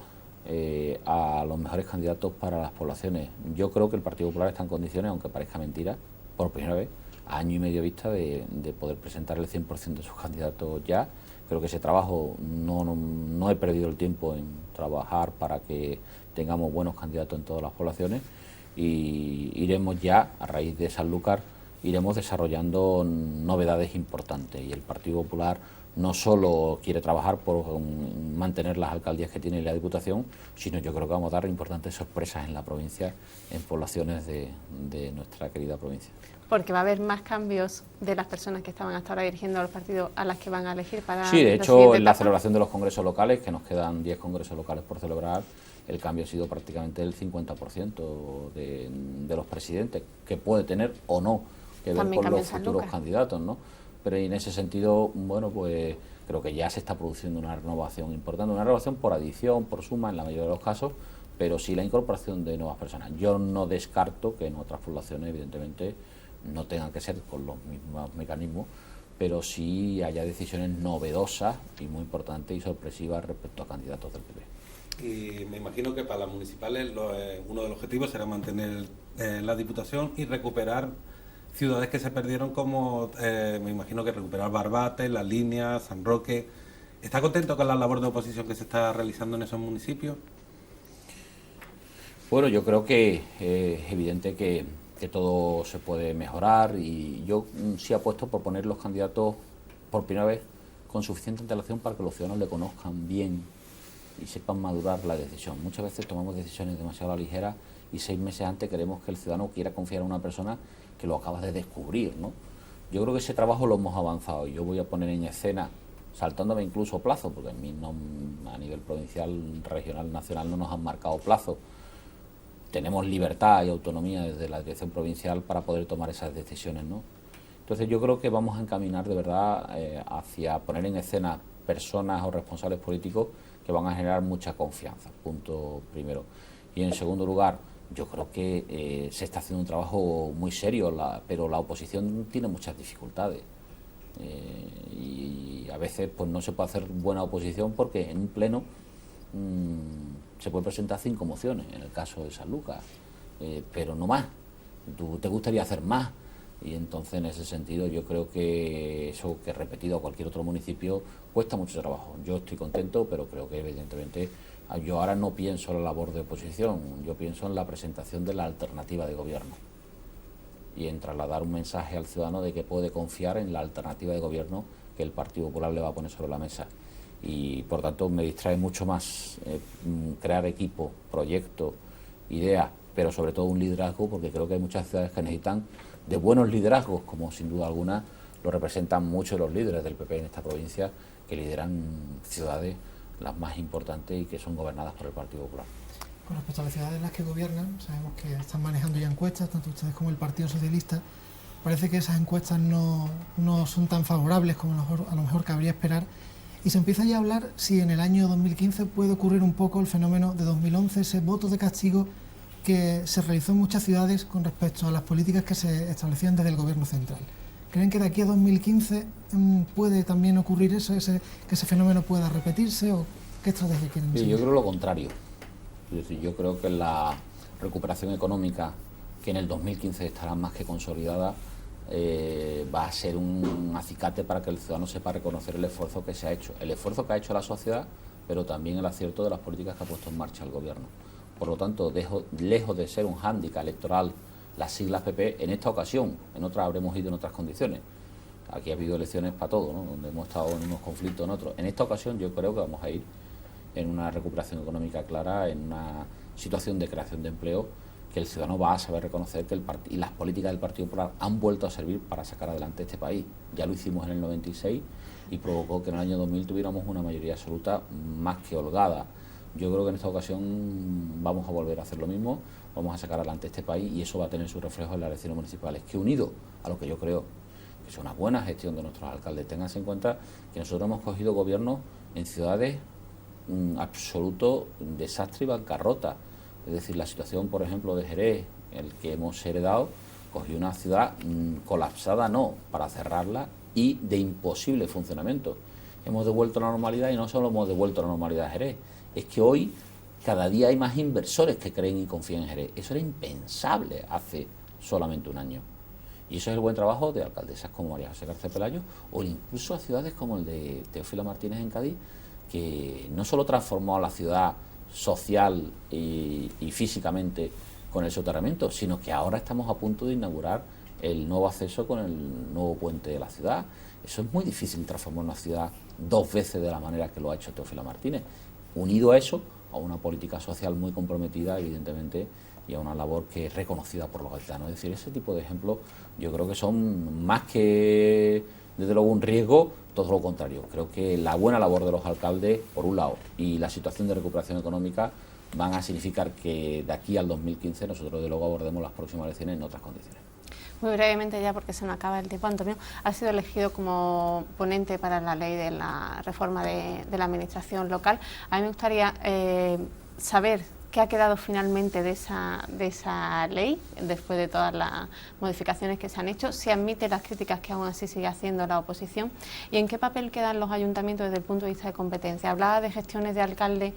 a los mejores candidatos para las poblaciones. Yo creo que el Partido Popular está en condiciones, aunque parezca mentira, por primera vez, a año y medio vista, de poder presentar el 100% de sus candidatos ya. Creo que ese trabajo no he perdido el tiempo en trabajar para que tengamos buenos candidatos en todas las poblaciones, y iremos ya, a raíz de Sanlúcar, iremos desarrollando novedades importantes, y el Partido Popular no solo quiere trabajar por mantener las alcaldías que tiene la Diputación, sino yo creo que vamos a dar importantes sorpresas en la provincia, en poblaciones de nuestra querida provincia. Porque va a haber más cambios de las personas que estaban hasta ahora dirigiendo los partidos a las que van a elegir para... Sí, de hecho, en la celebración de los congresos locales, que nos quedan 10 congresos locales por celebrar, el cambio ha sido prácticamente el 50% de los presidentes, que puede tener o no que ver con los futuros candidatos, ¿no? Pero en ese sentido, bueno, pues creo que ya se está produciendo una renovación importante, una renovación por adición, por suma en la mayoría de los casos, pero sí la incorporación de nuevas personas. Yo no descarto que en otras poblaciones, evidentemente, no tengan que ser con los mismos mecanismos, pero sí haya decisiones novedosas y muy importantes y sorpresivas respecto a candidatos del PP. Y me imagino que para las municipales uno de los objetivos será mantener la Diputación y recuperar ciudades que se perdieron, como me imagino que recuperar Barbate, Las Líneas, San Roque. ¿Está contento con la labor de oposición que se está realizando en esos municipios? Bueno, yo creo que es evidente que todo se puede mejorar, y yo sí apuesto por poner los candidatos por primera vez con suficiente antelación para que los ciudadanos le conozcan bien y sepan madurar la decisión. Muchas veces tomamos decisiones demasiado a la ligera y 6 meses antes queremos que el ciudadano quiera confiar en una persona que lo acabas de descubrir, ¿no? Yo creo que ese trabajo lo hemos avanzado, y yo voy a poner en escena, saltándome incluso plazo, porque a nivel provincial, regional, nacional no nos han marcado plazo. Tenemos libertad y autonomía desde la dirección provincial para poder tomar esas decisiones, ¿no? Entonces yo creo que vamos a encaminar de verdad hacia poner en escena personas o responsables políticos que van a generar mucha confianza, punto primero. Y en segundo lugar, yo creo que se está haciendo un trabajo muy serio, pero la oposición tiene muchas dificultades. Y a veces pues no se puede hacer buena oposición porque en un pleno se puede presentar 5 mociones, en el caso de Sanlúcar, pero no más. Te gustaría hacer más, y entonces en ese sentido yo creo que eso, que repetido a cualquier otro municipio, cuesta mucho trabajo. Yo estoy contento, pero creo que evidentemente yo ahora no pienso en la labor de oposición, yo pienso en la presentación de la alternativa de gobierno y en trasladar un mensaje al ciudadano de que puede confiar en la alternativa de gobierno que el Partido Popular le va a poner sobre la mesa. Y por tanto me distrae mucho más crear equipo, proyectos, ideas, pero sobre todo un liderazgo, porque creo que hay muchas ciudades que necesitan de buenos liderazgos, como sin duda alguna lo representan muchos los líderes del PP en esta provincia, que lideran ciudades las más importantes y que son gobernadas por el Partido Popular. Con respecto a las ciudades en las que gobiernan, sabemos que están manejando ya encuestas, tanto ustedes como el Partido Socialista. Parece que esas encuestas no son tan favorables como a lo mejor cabría esperar, y se empieza ya a hablar si en el año 2015 puede ocurrir un poco el fenómeno de 2011, ese voto de castigo que se realizó en muchas ciudades con respecto a las políticas que se establecían desde el gobierno central. ¿Creen que de aquí a 2015 puede también ocurrir eso, que ese fenómeno pueda repetirse? ¿O qué estrategia quieren Sí, seguir? yo creo lo contrario. Es decir, yo creo que la recuperación económica, que en el 2015 estará más que consolidada, va a ser un acicate para que el ciudadano sepa reconocer el esfuerzo que se ha hecho. El esfuerzo que ha hecho la sociedad, pero también el acierto de las políticas que ha puesto en marcha el gobierno. Por lo tanto, lejos de ser un hándicap electoral las siglas PP, en esta ocasión, en otras habremos ido en otras condiciones. Aquí ha habido elecciones para todo, ¿no? Donde hemos estado en unos conflictos, en otros. En esta ocasión yo creo que vamos a ir en una recuperación económica clara, en una situación de creación de empleo, que el ciudadano va a saber reconocer que y las políticas del Partido Popular han vuelto a servir para sacar adelante este país. Ya lo hicimos en el 96 y provocó que en el año 2000 tuviéramos una mayoría absoluta más que holgada. Yo creo que en esta ocasión vamos a volver a hacer lo mismo, vamos a sacar adelante este país y eso va a tener su reflejo en las elecciones municipales, que unido a lo que yo creo que es una buena gestión de nuestros alcaldes. Ténganse en cuenta que nosotros hemos cogido gobierno en ciudades absoluto desastre y bancarrota. Es decir, la situación, por ejemplo, de Jerez, el que hemos heredado, cogió una ciudad colapsada, no, para cerrarla y de imposible funcionamiento. Hemos devuelto la normalidad y no solo hemos devuelto la normalidad a Jerez, es que hoy cada día hay más inversores que creen y confían en Jerez. Eso era impensable hace solamente un año. Y eso es el buen trabajo de alcaldesas como María José García Pelayo o incluso a ciudades como el de Teófilo Martínez en Cádiz, que no solo transformó a la ciudad social y físicamente con el soterramiento, sino que ahora estamos a punto de inaugurar el nuevo acceso con el nuevo puente de la ciudad. Eso es muy difícil, transformar una ciudad dos veces de la manera que lo ha hecho Teófilo Martínez. Unido a eso, a una política social muy comprometida, evidentemente, y a una labor que es reconocida por los gaditanos. Es decir, ese tipo de ejemplos yo creo que son más que, desde luego, un riesgo, todo lo contrario. Creo que la buena labor de los alcaldes, por un lado, y la situación de recuperación económica van a significar que de aquí al 2015 nosotros, de luego, abordemos las próximas elecciones en otras condiciones. Muy brevemente ya, porque se me acaba el tiempo, Antonio, ha sido elegido como ponente para la ley de la reforma de la administración local. A mí me gustaría saber qué ha quedado finalmente de esa ley, después de todas las modificaciones que se han hecho, si admite las críticas que aún así sigue haciendo la oposición y en qué papel quedan los ayuntamientos desde el punto de vista de competencia. Hablaba de gestiones de alcalde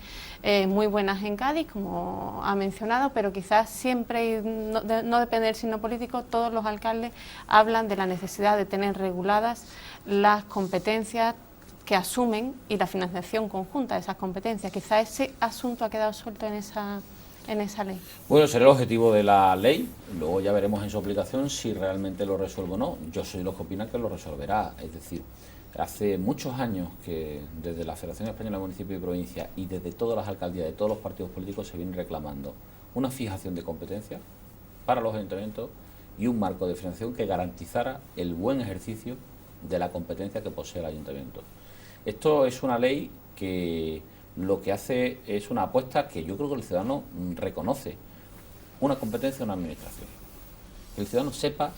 muy buenas en Cádiz, como ha mencionado, pero quizás siempre, no depende del signo político, todos los alcaldes hablan de la necesidad de tener reguladas las competencias que asumen y la financiación conjunta de esas competencias. Quizá ese asunto ha quedado suelto en esa ley. Bueno, será el objetivo de la ley, luego ya veremos en su aplicación si realmente lo resuelve o no. Yo soy los que opinan que lo resolverá, es decir, hace muchos años que desde la Federación Española de Municipios y Provincias y desde todas las alcaldías de todos los partidos políticos se viene reclamando una fijación de competencias para los ayuntamientos y un marco de financiación que garantizara el buen ejercicio de la competencia que posee el ayuntamiento. Esto es una ley que lo que hace es una apuesta que yo creo que el ciudadano reconoce, una competencia de una administración. Que el ciudadano sepa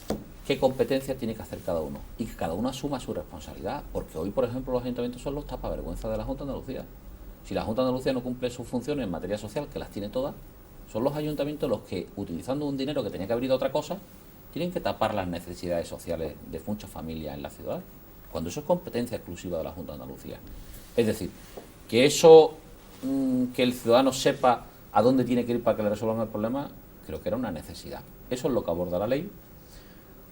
qué competencias tiene que hacer cada uno y que cada uno asuma su responsabilidad, porque hoy, por ejemplo, los ayuntamientos son los tapavergüenzas de la Junta de Andalucía. Si la Junta de Andalucía no cumple sus funciones en materia social, que las tiene todas, son los ayuntamientos los que, utilizando un dinero que tenía que haber ido a otra cosa, tienen que tapar las necesidades sociales de muchas familias en la ciudad, cuando eso es competencia exclusiva de la Junta de Andalucía. Es decir, que eso, que el ciudadano sepa a dónde tiene que ir para que le resuelvan el problema, creo que era una necesidad. Eso es lo que aborda la ley.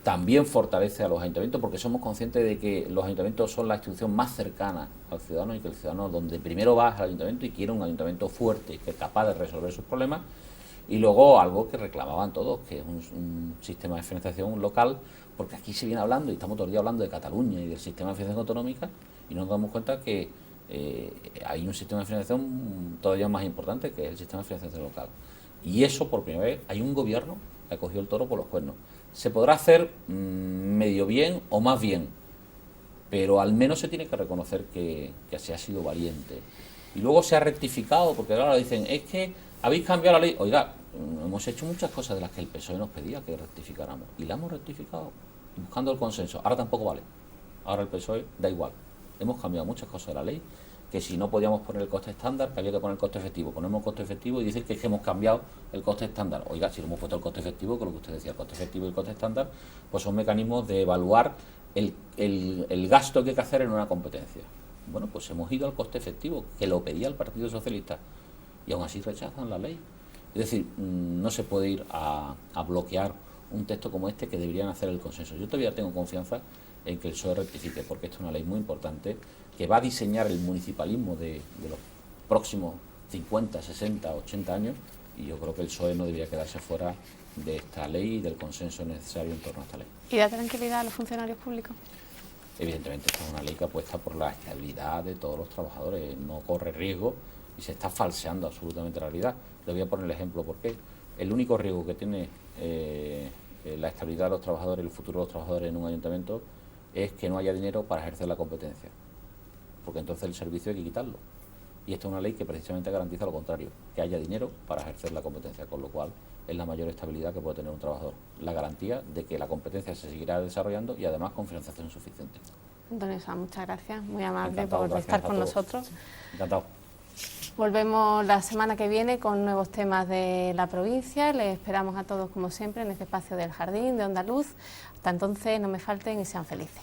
También fortalece a los ayuntamientos porque somos conscientes de que los ayuntamientos son la institución más cercana al ciudadano y que el ciudadano donde primero va al ayuntamiento y quiere un ayuntamiento fuerte que es capaz de resolver sus problemas. Y luego algo que reclamaban todos, que es un sistema de financiación local, porque aquí se viene hablando y estamos todo el día hablando de Cataluña y del sistema de financiación autonómica y nos damos cuenta que hay un sistema de financiación todavía más importante que es el sistema de financiación local. Y eso, por primera vez, hay un gobierno que ha cogido el toro por los cuernos. Se podrá hacer medio bien o más bien, pero al menos se tiene que reconocer que se ha sido valiente. Y luego se ha rectificado, porque ahora dicen, es que habéis cambiado la ley. Oiga, hemos hecho muchas cosas de las que el PSOE nos pedía que rectificáramos, y la hemos rectificado, buscando el consenso. Ahora tampoco vale. Ahora el PSOE da igual. Hemos cambiado muchas cosas de la ley que si no podíamos poner el coste estándar, que había que poner el coste efectivo. Ponemos el coste efectivo y dicen que hemos cambiado el coste estándar. Oiga, si no hemos puesto el coste efectivo, con lo que usted decía, el coste efectivo y el coste estándar, pues son mecanismos de evaluar el gasto que hay que hacer en una competencia. Bueno, pues hemos ido al coste efectivo, que lo pedía el Partido Socialista, y aún así rechazan la ley. Es decir, no se puede ir a bloquear un texto como este, que deberían hacer el consenso. Yo todavía tengo confianza en que el PSOE rectifique, porque esto es una ley muy importante que va a diseñar el municipalismo de los próximos 50, 60, 80 años, y yo creo que el PSOE no debería quedarse fuera de esta ley y del consenso necesario en torno a esta ley. ¿Y da tranquilidad a los funcionarios públicos? Evidentemente esta es una ley que apuesta por la estabilidad de todos los trabajadores, no corre riesgo y se está falseando absolutamente la realidad. Le voy a poner el ejemplo porque el único riesgo que tiene la estabilidad de los trabajadores, el futuro de los trabajadores en un ayuntamiento, es que no haya dinero para ejercer la competencia, porque entonces el servicio hay que quitarlo. Y esta es una ley que precisamente garantiza lo contrario, que haya dinero para ejercer la competencia, con lo cual es la mayor estabilidad que puede tener un trabajador, la garantía de que la competencia se seguirá desarrollando y además con financiación suficiente. Antonio Sanz, muchas gracias, muy amable Encantado, por estar con nosotros. Encantado. Volvemos la semana que viene con nuevos temas de la provincia. Les esperamos a todos, como siempre, en este espacio del Jardín de Onda Luz. Hasta entonces, no me falten y sean felices.